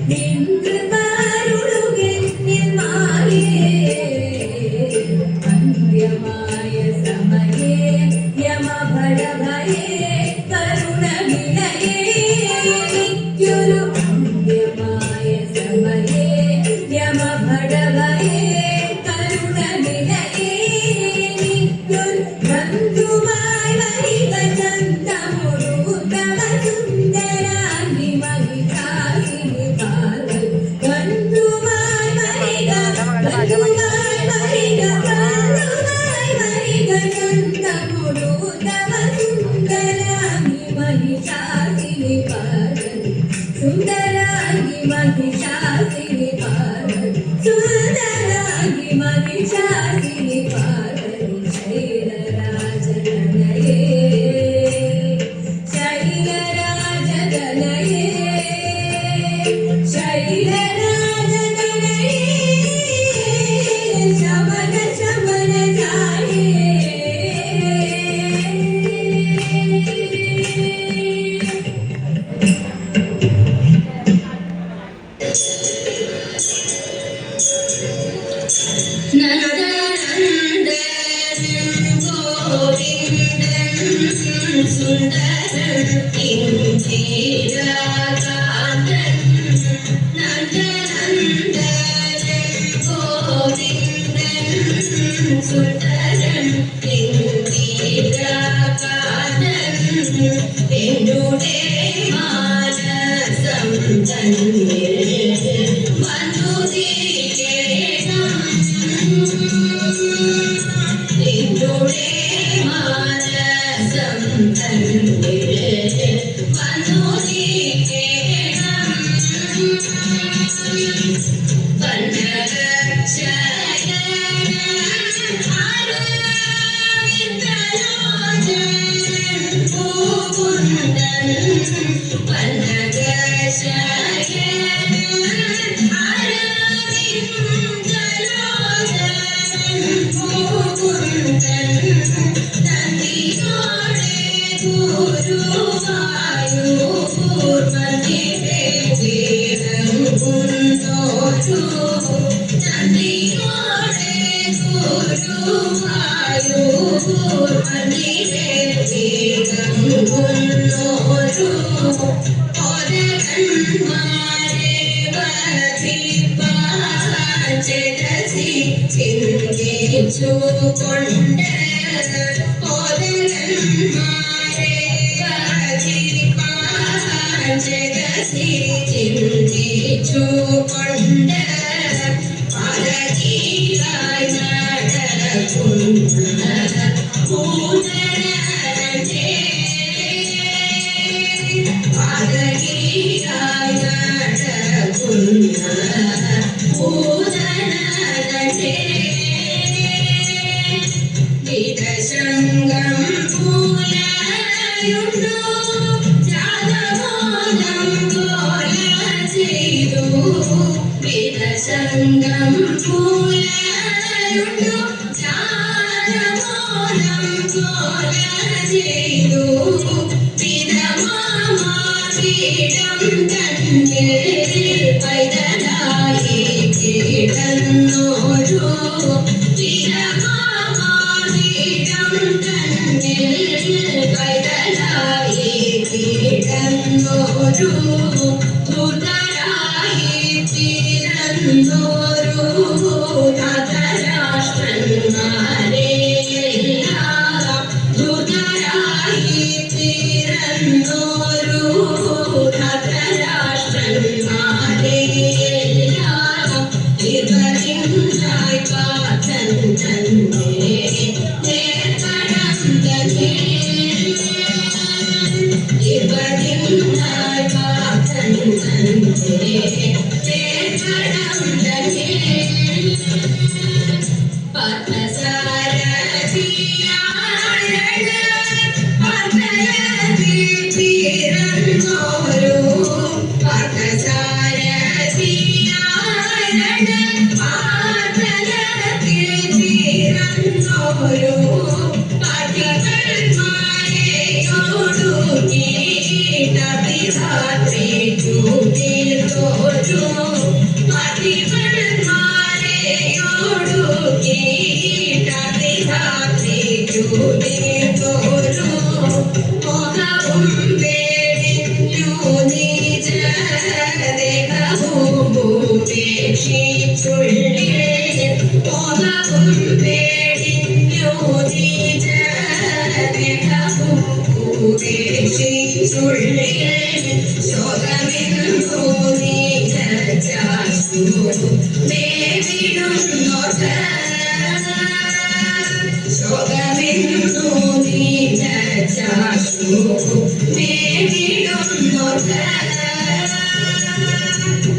Indra Marudu महिषासिनी Parvati सुंदरांगी महिषासिनी Parvati शैलराजतनये शैलराजतनये शैलराजतनये शमन शमन जाये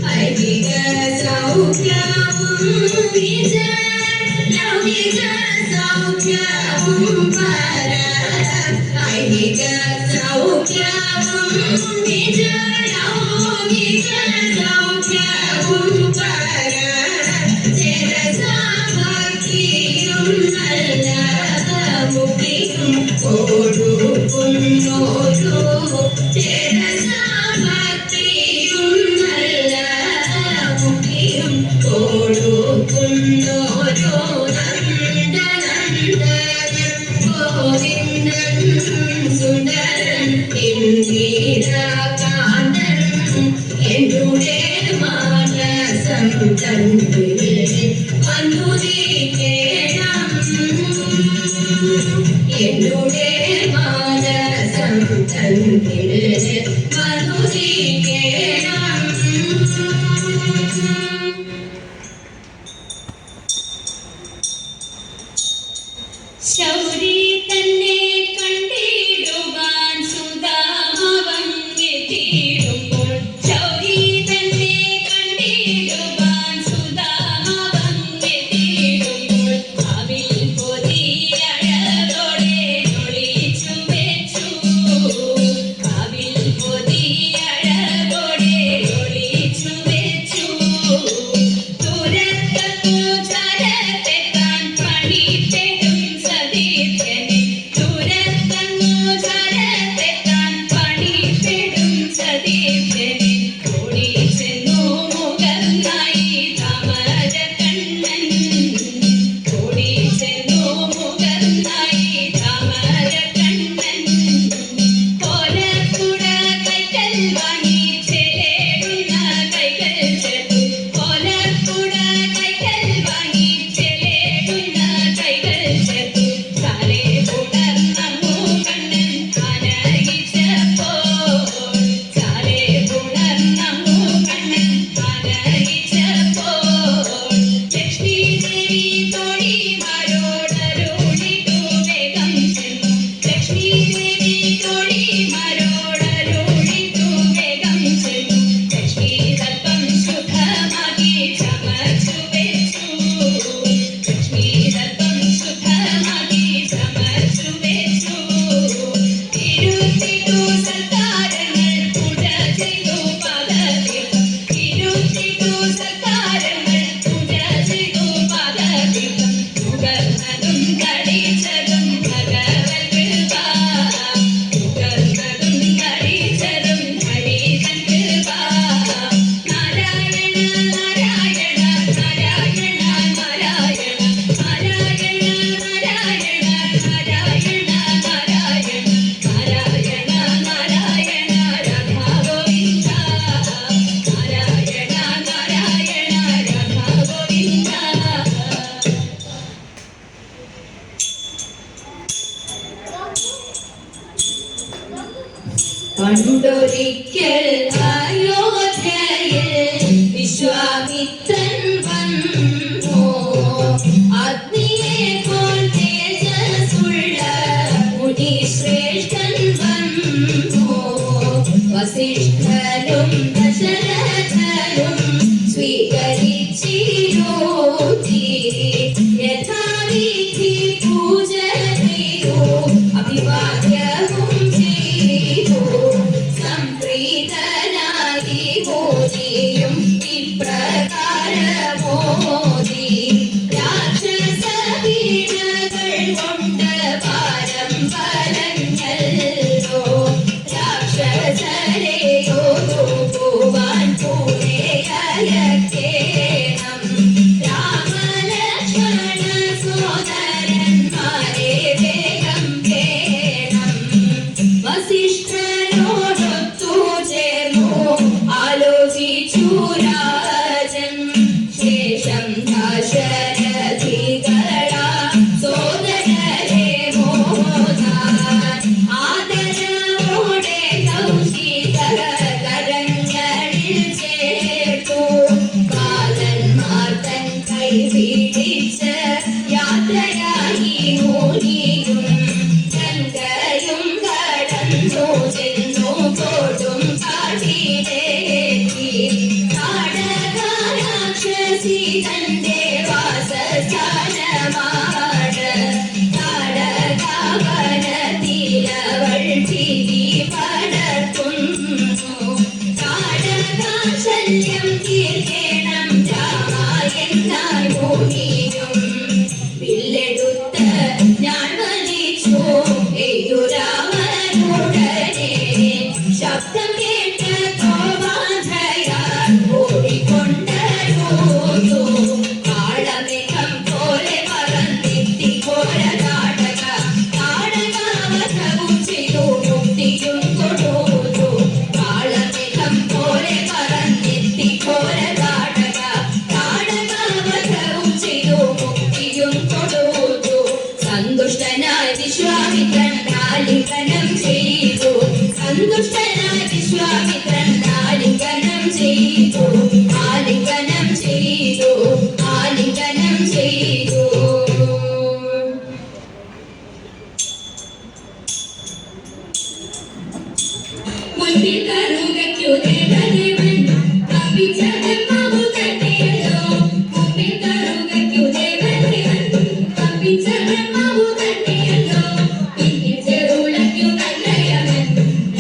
I ശൗരി തന്നെ കണ്ടിടുവാൻ സുധാമവങ്ങെത്തിയിടുമ്പോൾ ശൗരി തന്നെ കണ്ടിടുവാൻ സുധാമവങ്ങെത്തിയിടുമ്പോൾ അവിൽ പൊതിയഴകോടെ ഒളിച്ചു വെച്ചു അവിൽ പൊതിയഴകോടെ ഒളിച്ചു വെച്ചു തുരക്കു ചരത്തെത്താൻ പണിപ്പെടും സതീർത്ഥ്യനെ തുരക്കു ചരത്തെത്താൻ പണിപ്പെടും സതീർത്ഥ്യനെ ഓടി ചെന്നു മുഖന്നായി താമരക്കണ്ണൻ ഓടി ചെന്നു മുഖന്നായി താമരക്കണ്ണൻ കോലക്കുട കൈക്കൽ വാങ്ങി ചെലേടുന്ന കൈകൾ ചേർത്തു കോലക്കുട കൈക്കൽ വാങ്ങി ചെലേടുന്ന കൈകൾ ചേർത്തു താലേ പുണർന്നു കണ്ണൻ ആനയിച്ചപ്പോൾ താലേ പുണർന്നു കണ്ണൻ ആനയിച്ചപ്പോൾ ലക്ഷ്മി ദേവി തോഴിമാരോടരുളിട്ടു വേഗം ചെന്നു ലക്ഷ്മി ദേവി തോഴിമാരോടരുളിട്ടു വേഗം ചെന്നു ലക്ഷ്മി തൽപ്പം ശുദ്ധമാക്കി ചമച്ചു വെച്ചു ലക്ഷ്മി തൽപ്പം ശുദ്ധമാക്കി ചമച്ചു വെച്ചു ഇരുത്തിട്ടു സൽക്കാരങ്ങൾ പൂജ ചെയ്തു പാദതീർത്ഥം ഇരുത്തിട്ടു സൽക്കാരങ്ങൾ പൂജ ചെയ്തു പാദതീർത്ഥം നുകർന്നതും കടിച്ചതും ഭഗവത് കൃപ നുകർന്നതും കടിച്ചതും ഹരിതൻ കൃപ നാരായണ നാരായണ നാരായണ നാരായണ നാരായണ നാരായണ നാരായണ നാരായണ നാരായണ നാരായണ രാധാ ഗോവിന്ദ നാരായണ നാരായണ രാധാ ഗോവിന്ദ പണ്ടൊരിക്കൽ അയോധ്യയിൽ വിശ്വാമിത്രൻ വന്നു അഗ്നിയെ പോൽ തേജസ്സുള്ള മുനിശ്രേഷ്ഠൻ വന്നു വസിഷ്ഠനും ദശരഥനും സ്വീകരിച്ചിരുത്തി യഥാവിധി പൂജ ചെയ്തു അഭിവാദ്യവും ചെയ്തു സംപ്രീതനായി മോദിയും ഇപ്രകാരമോദി രാക്ഷസ വീണകൾ കൊണ്ട് ഭാരം വരഞ്ഞല്ലോ രാക്ഷസരെയോ പോവാൻ പൂരയക്കേണം രാമലക്ഷ്മണ സോദരന്മാരെ വേഗം വേണം വസിഷ്ഠനോടൊത്തു ചേർന്നു ആലോചിച്ചു രാജൻ ശേഷം ദാശരഥികളാ സോദരരെ മോദാൻ ആദരവോടെ കൗശിക കരങ്ങളിൽ ചേർത്തു ബാലന്മാർ തൻ കൈ പിടിച്ച് യാത്രയായി മുനിയും ഗംഗയും കടന്നു ചെന്നു കൊടും കാട്ടിലെത്തി താടക രാക്ഷസ തന്റെ വാസസ്ഥാനമാണ് താടകാവനത്തിലവൾ ചിരി പടർത്തുന്നു താടകാശല്യം തീർക്കണം രാമായണായി മോഹിയും വില്ലെടുത്ത് ഞാൻ വധിച്ചു രാമനുടനെ ശബ്ദം കേട്ട് കോപാധയാൽ ഓടിക്കൊണ്ടു കാളമേഘം പോലെ പറന്നെത്തി ഘോര താടക താടകാവധവും ചെയ്തു മുക്തിയും കൊടുത്തു കാളമേഘം പോലെ പറന്നെത്തി ഘോര താടക താടകാവധവും ചെയ്തു മുക്തിയും കൊടുത്തു സന്തുഷ്ടനായ വിശ്വാമിത്രൻ ആലിംഗനം ചെയ്തു സന്തുഷ്ടനായ വിശ്വാമിത്രൻ ആലിംഗനം ചെയ്തു ആലിംഗനം ചെയ്തു ആലിംഗനം ചെയ്തു മുൻപിൽ കറുകയ്ക്കു ദേവദേവൻ കപ്പിച്ച ബ്രഹ്മാവു തന്നെയല്ലോ മുൻപിൽ കറുകയ്ക്കു ദേവദേവൻ കപ്പിച്ച ബ്രഹ്മാവു തന്നെയല്ലോ പിന്നിൽ ചെറുളയ്ക്കു നല്ലയവൻ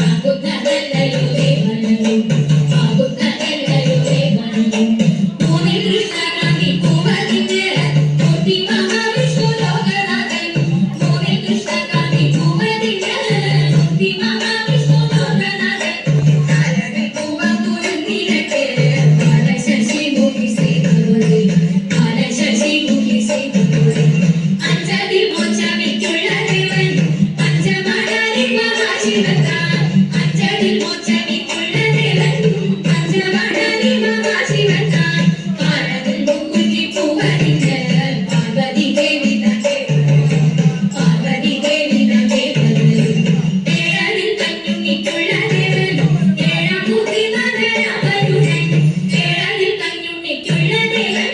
ആകുന്നതല്ലയോ ദേവനോ ആകുന്നതല്ലയോ ദേവനോ മൂന്നിൽ കൃഷ്ണകാന്തി പൂവതിന്റെ മൂർത്തി മഹാവിഷ്ണു ലോകനാഥൻ മൂന്നിൽ കൃഷ്ണകാന്തി പൂവതിന്റെ മൂർത്തി മഹാവിഷ്ണു ലോകനാഥൻ കാലകൾ പൂവത്തുരുന്നിരക്ക് കാലശശി മുഖി സേതുവതി കാലശശി മുഖി സേതുവതി അഞ്ചതിൽ മോചമിക്കുള്ള ദേവൻ പഞ്ചമണാരി മഹാശിവത്താൻ അഞ്ചതിൽ മോചമിക്കുള്ള ദേവൻ പഞ്ചമണാരി മഹാശിവത്താൻ കാലകൾ മുക്കുറ്റി പൂവതിന്റെ പാർവതി ദേവി തന്റെ പാർവതി ദേവി തന്റെ ഏഴതിൽ കഞ്ഞുണ്ണിക്കുള്ള ദേവൻ ഏഴാം മൂർത്തി നാരായണവരുടൻ ഏഴതിൽ കഞ്ഞുണ്ണിക്കുള്ള ദേവൻ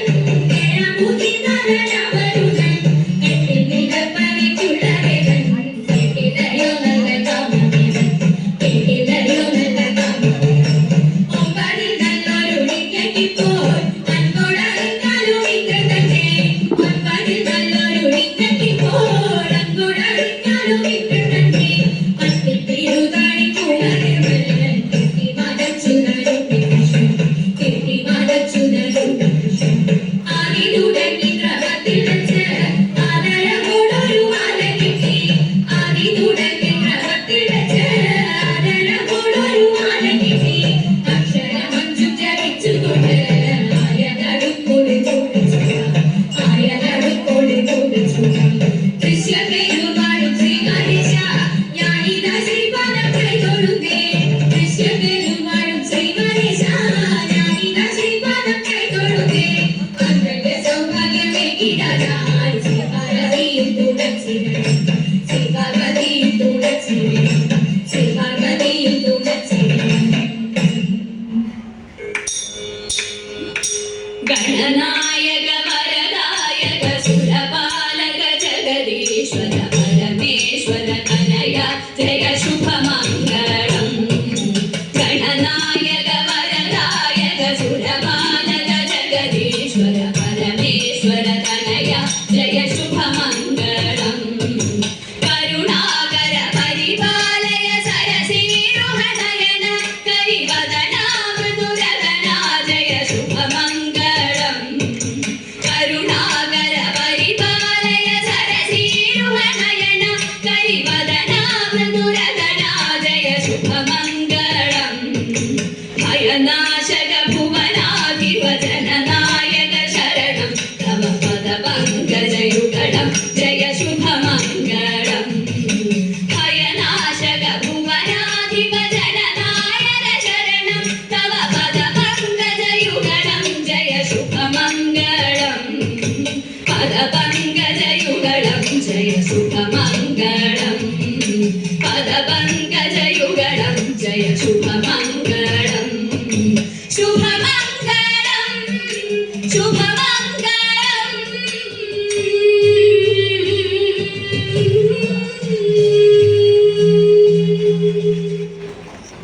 ഏഴാം മൂർത്തി നാരായണവരുടൻ എട്ടിൽ നിലപ്പനയ്ക്കുള്ള ദേവൻ കേട്ടില്ലയോ നല്ല കാമദേവൻ കേട്ടില്ലയോ നല്ല കാമദേവൻ ഒമ്പതിൽ നല്ലൊരു ലിംഗയ്ക്കിപ്പോൾ അൻപോടറിഞ്ഞാലും ഇന്ദ്രൻ തന്നെ ഒമ്പതിൽ നല്ലൊരു ലിംഗയ്ക്കിപ്പോൾ അൻപോടറിഞ്ഞാലും ഇന്ദ്രൻ തന്നെ പത്തിൽ തിരുതാണിക്കുള്ള ദേവൻ കീർത്തി മതച്ചുനരുണ്ടി കൃഷ്ണൻ കീർത്തി മതച്ചുനരുണ്ടി കൃഷ്ണൻ ആദി തുടങ്ങി ക്രമത്തിൽ വെച്ച് ആദരവോടൊരു മാല കിട്ടി ആദി തുടങ്ങി ക്രമത്തിൽ വെച്ച് ആദരവോടൊരു മാല കിട്ടി അക്ഷരമഞ്ചു ജപിച്ചുകൊണ്ട് ആയതടുക്കോട് കുടിച്ചു ആയതടുക്കോട് കുടിച്ചു ദൃശ്യപെരുമാളും ശ്രീഗണേശ ഞാനിതാ ശ്രീപാദം കൈതൊഴുകേ ദൃശ്യപെരുമാളും ശ്രീഗണേശ ഞാനിതാ ശ്രീപാദം കൈതൊഴുകേ അന്നന്റെ സൗഭാഗ്യമേകിടാനായി ശ്രീപാർവതിയും തുളസിയും ശ്രീപാർവതിയും തുളസിയും ശ്രീപാർവതിയും തുളസിയും ഗണനായക